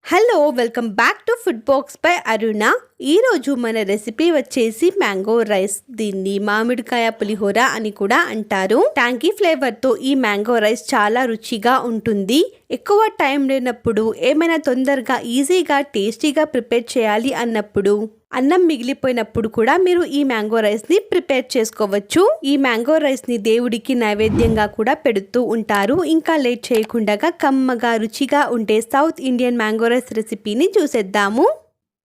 Hello welcome back to food box by Aruna. ఈరోజు మన recipe వచ్చేసి మ్యాంగో రైస్. దీన్ని మామిడికాయ పులిహోర అని కూడా అంటారు. ట్యాంకీ ఫ్లేవర్తో ఈ మ్యాంగో రైస్ చాలా రుచిగా ఉంటుంది. ఎక్కువ టైం లేనప్పుడు, ఏమైనా తొందరగా ఈజీగా టేస్టీగా ప్రిపేర్ చేయాలి అన్నప్పుడు, అన్నం మిగిలిపోయినప్పుడు కూడా మీరు ఈ మ్యాంగో రైస్ ని ప్రిపేర్ చేసుకోవచ్చు. ఈ మ్యాంగో రైస్ ని దేవుడికి నైవేద్యంగా కూడా పెడుతూ ఉంటారు. ఇంకా లేట్ చేయకుండా కమ్మగా రుచిగా ఉండే సౌత్ ఇండియన్ మ్యాంగో రైస్ రెసిపీని చూసేద్దాము.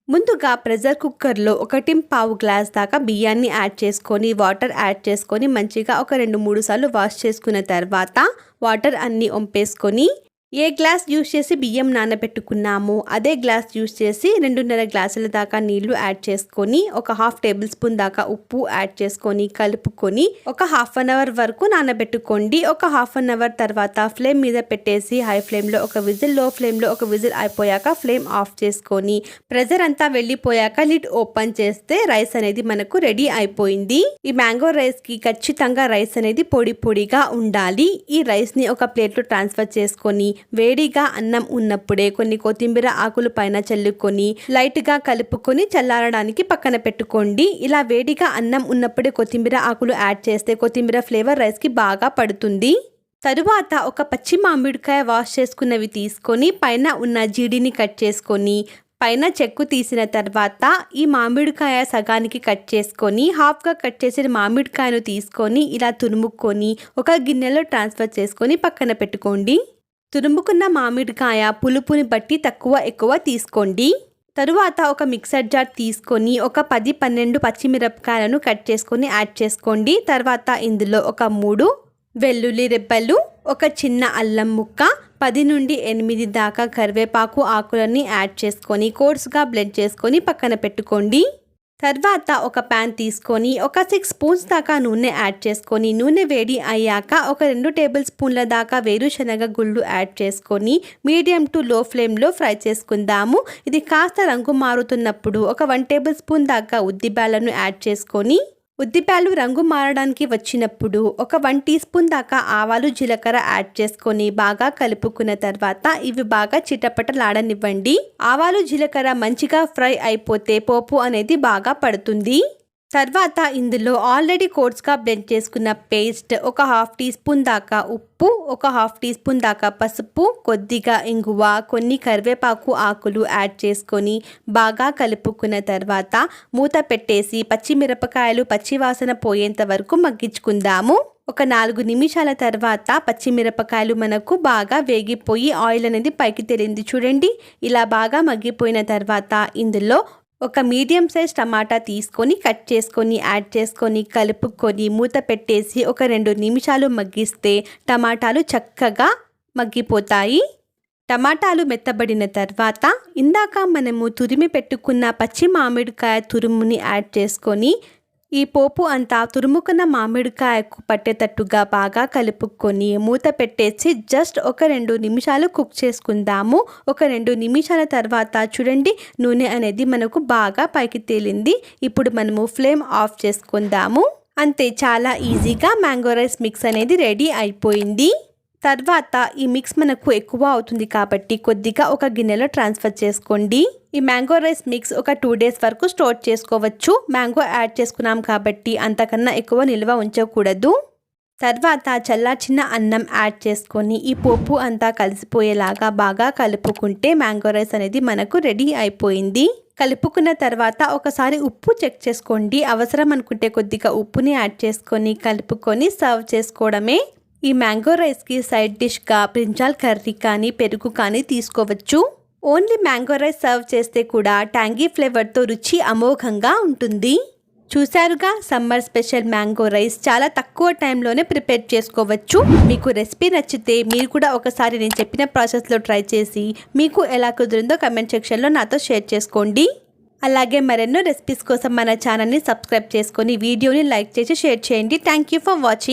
ముందుగా ప్రెషర్ కుక్కర్లో 1.5 గ్లాస్ దాకా బియ్యాన్ని యాడ్ చేసుకొని, వాటర్ యాడ్ చేసుకొని మంచిగా ఒక 2-3 సార్లు వాష్ చేసుకున్న తర్వాత వాటర్ అన్ని వంపేసుకొని, ఏ గ్లాస్ యూస్ చేసి బియ్యం నానబెట్టుకున్నామో అదే గ్లాస్ యూస్ చేసి 2.5 గ్లాసుల దాకా నీళ్లు యాడ్ చేసుకొని, ఒక 1/2 టేబుల్ స్పూన్ దాకా ఉప్పు యాడ్ చేసుకొని కలుపుకొని ఒక 1/2 అవర్ వరకు నానబెట్టుకోండి. ఒక 1/2 అవర్ తర్వాత ఫ్లేమ్ మీద పెట్టేసి హై ఫ్లేమ్లో ఒక విజిల్, లో ఫ్లేమ్లో ఒక విజిల్ అయిపోయాక ఫ్లేమ్ ఆఫ్ చేసుకొని, ప్రెషర్ అంతా వెళ్ళిపోయాక లిడ్ ఓపెన్ చేస్తే రైస్ అనేది మనకు రెడీ అయిపోయింది. ఈ మ్యాంగో రైస్ కి ఖచ్చితంగా రైస్ అనేది పొడి పొడిగా ఉండాలి. ఈ రైస్ ని ఒక ప్లేట్లో ట్రాన్స్ఫర్ చేసుకొని, వేడిగా అన్నం ఉన్నప్పుడే కొన్ని కొత్తిమీర ఆకులు పైన చల్లుకొని లైట్ గా కలుపుకొని చల్లారడానికి పక్కన పెట్టుకోండి. ఇలా వేడిగా అన్నం ఉన్నప్పుడే కొత్తిమీర ఆకులు యాడ్ చేస్తే కొత్తిమీర ఫ్లేవర్ రైస్ కి బాగా పడుతుంది. తరువాత ఒక పచ్చి మామిడికాయ వాష్ చేసుకున్నవి తీసుకొని పైన ఉన్న జీడిని కట్ చేసుకొని, పైన చెక్కు తీసిన తర్వాత ఈ మామిడికాయ సగానికి కట్ చేసుకొని, హాఫ్గా కట్ చేసిన మామిడికాయను తీసుకొని ఇలా తురుముకొని ఒక గిన్నెలో ట్రాన్స్ఫర్ చేసుకొని పక్కన పెట్టుకోండి. తురుముకున్న మామిడికాయ పులుపుని బట్టి తక్కువ ఎక్కువ తీసుకోండి. తరువాత ఒక మిక్సర్ జార్ తీసుకొని ఒక 10-12 పచ్చిమిరపకాయలను కట్ చేసుకొని యాడ్ చేసుకోండి. తర్వాత ఇందులో ఒక 3 వెల్లుల్లి రెబ్బలు, ఒక చిన్న అల్లం ముక్క, 10 నుండి 8 దాకా కరివేపాకు ఆకులని యాడ్ చేసుకొని కోర్స్గా బ్లెండ్ చేసుకొని పక్కన పెట్టుకోండి. తర్వాత ఒక ప్యాన్ తీసుకొని ఒక 6 స్పూన్స్ దాకా నూనె యాడ్ చేసుకొని, నూనె వేడి అయ్యాక ఒక 2 టేబుల్ స్పూన్ల దాకా వేరుశనగ గుళ్ళు యాడ్ చేసుకొని మీడియం టు లో ఫ్లేమ్లో ఫ్రై చేసుకుందాము. ఇది కాస్త రంగు మారుతున్నప్పుడు ఒక 1 టేబుల్ స్పూన్ దాకా ఉద్దిబ్యాలను యాడ్ చేసుకొని, ఉద్దిబ్యాలు రంగు మారడానికి వచ్చినప్పుడు ఒక 1 టీ స్పూన్ దాకా ఆవాలు జీలకర్ర యాడ్ చేసుకొని బాగా కలుపుకున్న తర్వాత ఇవి బాగా చిటపటలాడనివ్వండి. ఆవాలు జీలకర్ర మంచిగా ఫ్రై అయిపోతే పోపు అనేది బాగా పడుతుంది. తర్వాత ఇందులో ఆల్రెడీ కోర్స్గా బ్లెండ్ చేసుకున్న పేస్ట్, ఒక 1/2 టీ స్పూన్ దాకా ఉప్పు, ఒక 1/2 టీ స్పూన్ దాకా పసుపు, కొద్దిగా ఇంగువ, కొన్ని కరివేపాకు ఆకులు యాడ్ చేసుకొని బాగా కలుపుకున్న తర్వాత మూత పెట్టేసి పచ్చిమిరపకాయలు పచ్చివాసన పోయేంత వరకు మగ్గించుకుందాము. ఒక 4 నిమిషాల తర్వాత పచ్చిమిరపకాయలు మనకు బాగా వేగిపోయి ఆయిల్ అనేది పైకి తేలింది చూడండి. ఇలా బాగా మగ్గిపోయిన తర్వాత ఇందులో ఒక మీడియం సైజ్ టమాటా తీసుకొని కట్ చేసుకొని యాడ్ చేసుకొని కలుపుకొని మూత పెట్టేసి ఒక 2 నిమిషాలు మగ్గిస్తే టమాటాలు చక్కగా మగ్గిపోతాయి. టమాటాలు మెత్తబడిన తర్వాత ఇందాక మనము తురిమి పెట్టుకున్న పచ్చి మామిడికాయ తురుముని యాడ్ చేసుకొని, ఈ పోపు అంతా తురుముకున్న మామిడికాయకు పట్టేటట్టుగా బాగా కలుపుకొని మూత పెట్టేసి జస్ట్ ఒక 2 నిమిషాలు కుక్ చేసుకుందాము. ఒక 2 నిమిషాల తర్వాత చూడండి నూనె అనేది మనకు బాగా పైకి తేలింది. ఇప్పుడు మనము ఫ్లేమ్ ఆఫ్ చేసుకుందాము. అంతే, చాలా ఈజీగా మ్యాంగో రైస్ మిక్స్ అనేది రెడీ అయిపోయింది. తర్వాత ఈ మిక్స్ మనకు ఎక్కువ అవుతుంది కాబట్టి కొద్దిగా ఒక గిన్నెలో ట్రాన్స్ఫర్ చేసుకోండి. ఈ మ్యాంగో రైస్ మిక్స్ ఒక 2 డేస్ వరకు స్టోర్ చేసుకోవచ్చు. మ్యాంగో యాడ్ చేసుకున్నాం కాబట్టి అంతకన్నా ఎక్కువ నిల్వ ఉంచకూడదు. తర్వాత చల్లార్చిన అన్నం యాడ్ చేసుకొని ఈ పోపు అంతా కలిసిపోయేలాగా బాగా కలుపుకుంటే మ్యాంగో రైస్ అనేది మనకు రెడీ అయిపోయింది. కలుపుకున్న తర్వాత ఒకసారి ఉప్పు చెక్ చేసుకోండి. అవసరం అనుకుంటే కొద్దిగా ఉప్పుని యాడ్ చేసుకొని కలుపుకొని సర్వ్ చేసుకోవడమే. ఈ మ్యాంగో రైస్కి సైడ్ డిష్గా బ్రింజాల్ కర్రీ కానీ పెరుగు కానీ తీసుకోవచ్చు. ఓన్లీ మ్యాంగో రైస్ సర్వ్ చేస్తే కూడా ట్యాంగీ ఫ్లేవర్తో రుచి అమోఘంగా ఉంటుంది. చూశారుగా, సమ్మర్ స్పెషల్ మ్యాంగో రైస్ చాలా తక్కువ టైంలోనే ప్రిపేర్ చేసుకోవచ్చు. మీకు రెసిపీ నచ్చితే మీరు కూడా ఒకసారి నేను చెప్పిన ప్రాసెస్లో ట్రై చేసి మీకు ఎలా కుదిరిందో కమెంట్ సెక్షన్లో నాతో షేర్ చేసుకోండి. అలాగే మరెన్నో రెసిపీస్ కోసం మన ఛానల్ని సబ్స్క్రైబ్ చేసుకొని వీడియోని లైక్ చేసి షేర్ చేయండి. Thank you for watching.